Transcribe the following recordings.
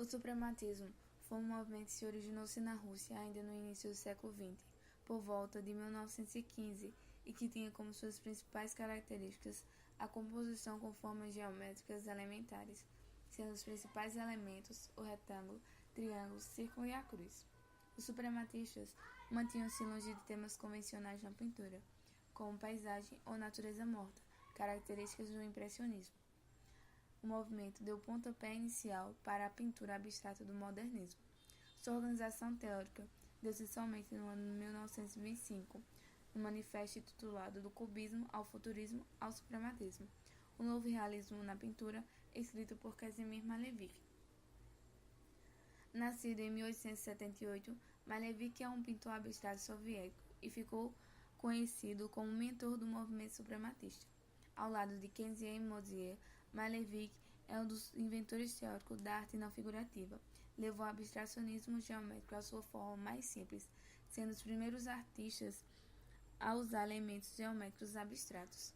O suprematismo foi um movimento que se originou-se na Rússia ainda no início do século XX, por volta de 1915, e que tinha como suas principais características a composição com formas geométricas elementares, sendo os principais elementos o retângulo, triângulo, círculo e a cruz. Os suprematistas mantinham-se longe de temas convencionais na pintura, como paisagem ou natureza morta, características do impressionismo. O movimento deu pontapé inicial para a pintura abstrata do modernismo. Sua organização teórica deu-se somente no ano de 1925, no manifesto intitulado Do Cubismo ao Futurismo ao Suprematismo, o novo realismo na pintura, escrito por Kazimir Malevich. Nascido em 1878, Malevich é um pintor abstrato soviético e ficou conhecido como mentor do movimento suprematista. Ao lado de Kenzien Mosier, Malevich é um dos inventores teóricos da arte não figurativa. Levou o abstracionismo geométrico à sua forma mais simples, sendo os primeiros artistas a usar elementos geométricos abstratos.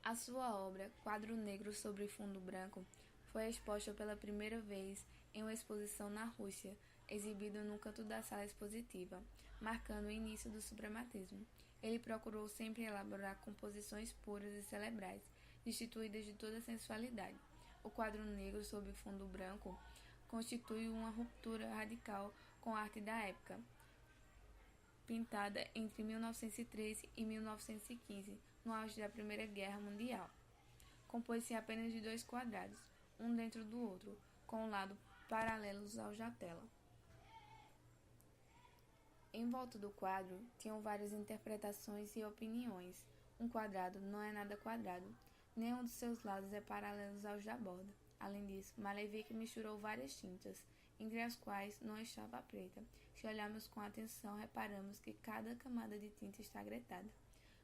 A sua obra, Quadro Negro sobre Fundo Branco, foi exposta pela primeira vez em uma exposição na Rússia, exibida no canto da sala expositiva, marcando o início do suprematismo. Ele procurou sempre elaborar composições puras e cerebrais, destituídas de toda sensualidade. O quadro negro sobre fundo branco constitui uma ruptura radical com a arte da época, pintada entre 1913 e 1915, no auge da Primeira Guerra Mundial. Compôs-se apenas de 2 quadrados, um dentro do outro, com lados paralelos ao da tela. Em volta do quadro, tinham várias interpretações e opiniões. Um quadrado não é nada quadrado, nenhum dos seus lados é paralelo aos da borda. Além disso, Malevich misturou várias tintas, entre as quais não estava a preta. Se olharmos com atenção, reparamos que cada camada de tinta está gretada.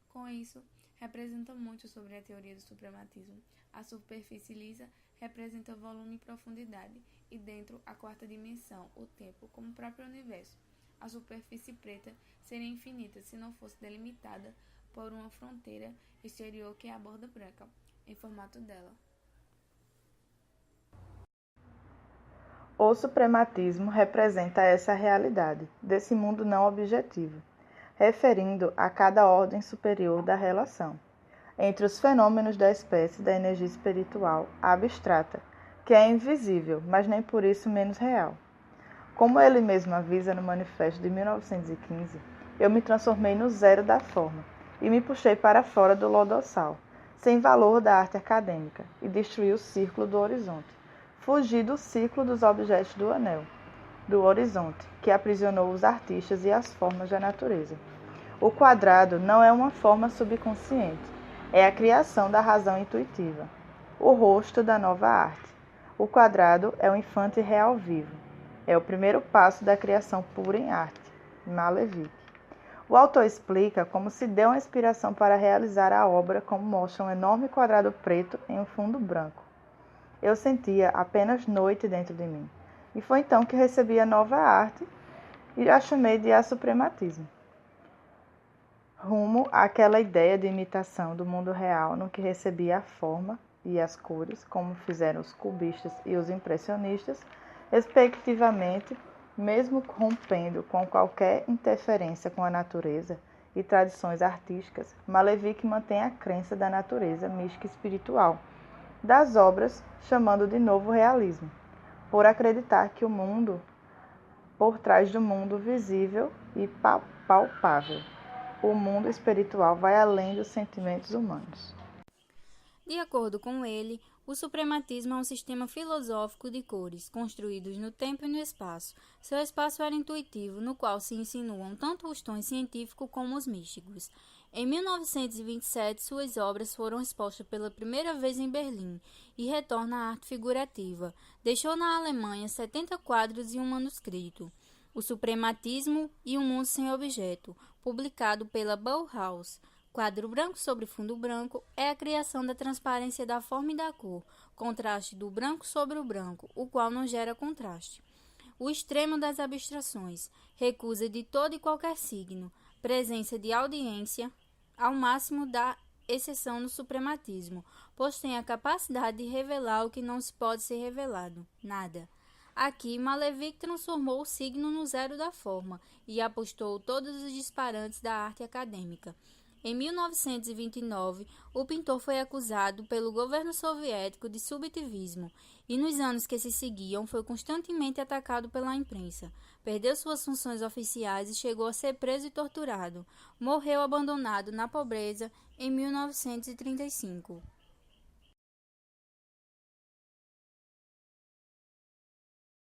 Com isso, representa muito sobre a teoria do suprematismo. A superfície lisa representa volume e profundidade, e dentro a quarta dimensão, o tempo, como o próprio universo. A superfície preta seria infinita se não fosse delimitada por uma fronteira exterior que é a borda branca, em formato dela. O suprematismo representa essa realidade, desse mundo não objetivo, referindo a cada ordem superior da relação, entre os fenômenos da espécie da energia espiritual abstrata, que é invisível, mas nem por isso menos real. Como ele mesmo avisa no manifesto de 1915, eu me transformei no zero da forma e me puxei para fora do lodossal, sem valor da arte acadêmica, e destruí o círculo do horizonte. Fugi do ciclo dos objetos do anel, do horizonte, que aprisionou os artistas e as formas da natureza. O quadrado não é uma forma subconsciente, é a criação da razão intuitiva, o rosto da nova arte. O quadrado é o infante real vivo. É o primeiro passo da criação pura em arte, Malevich. O autor explica como se deu a inspiração para realizar a obra, como mostra um enorme quadrado preto em um fundo branco. Eu sentia apenas noite dentro de mim, e foi então que recebi a nova arte e a chamei de suprematismo. Rumo àquela ideia de imitação do mundo real no que recebia a forma e as cores, como fizeram os cubistas e os impressionistas, respectivamente, mesmo rompendo com qualquer interferência com a natureza e tradições artísticas, Malevich mantém a crença da natureza mística e espiritual das obras, chamando de novo realismo, por acreditar que o mundo por trás do mundo visível e palpável. O mundo espiritual vai além dos sentimentos humanos. De acordo com ele, o suprematismo é um sistema filosófico de cores, construídos no tempo e no espaço. Seu espaço era intuitivo, no qual se insinuam tanto os tons científicos como os místicos. Em 1927, suas obras foram expostas pela primeira vez em Berlim e retorna à arte figurativa. Deixou na Alemanha 70 quadros e um manuscrito, O Suprematismo e o Mundo Sem Objeto, publicado pela Bauhaus. Quadro branco sobre fundo branco é a criação da transparência da forma e da cor, contraste do branco sobre o branco, o qual não gera contraste. O extremo das abstrações, recusa de todo e qualquer signo, presença de audiência, ao máximo da exceção no suprematismo, pois tem a capacidade de revelar o que não se pode ser revelado, nada. Aqui, Malevich transformou o signo no zero da forma e apostou todos os disparates da arte acadêmica. Em 1929, o pintor foi acusado pelo governo soviético de subjetivismo e nos anos que se seguiam foi constantemente atacado pela imprensa. Perdeu suas funções oficiais e chegou a ser preso e torturado. Morreu abandonado na pobreza em 1935.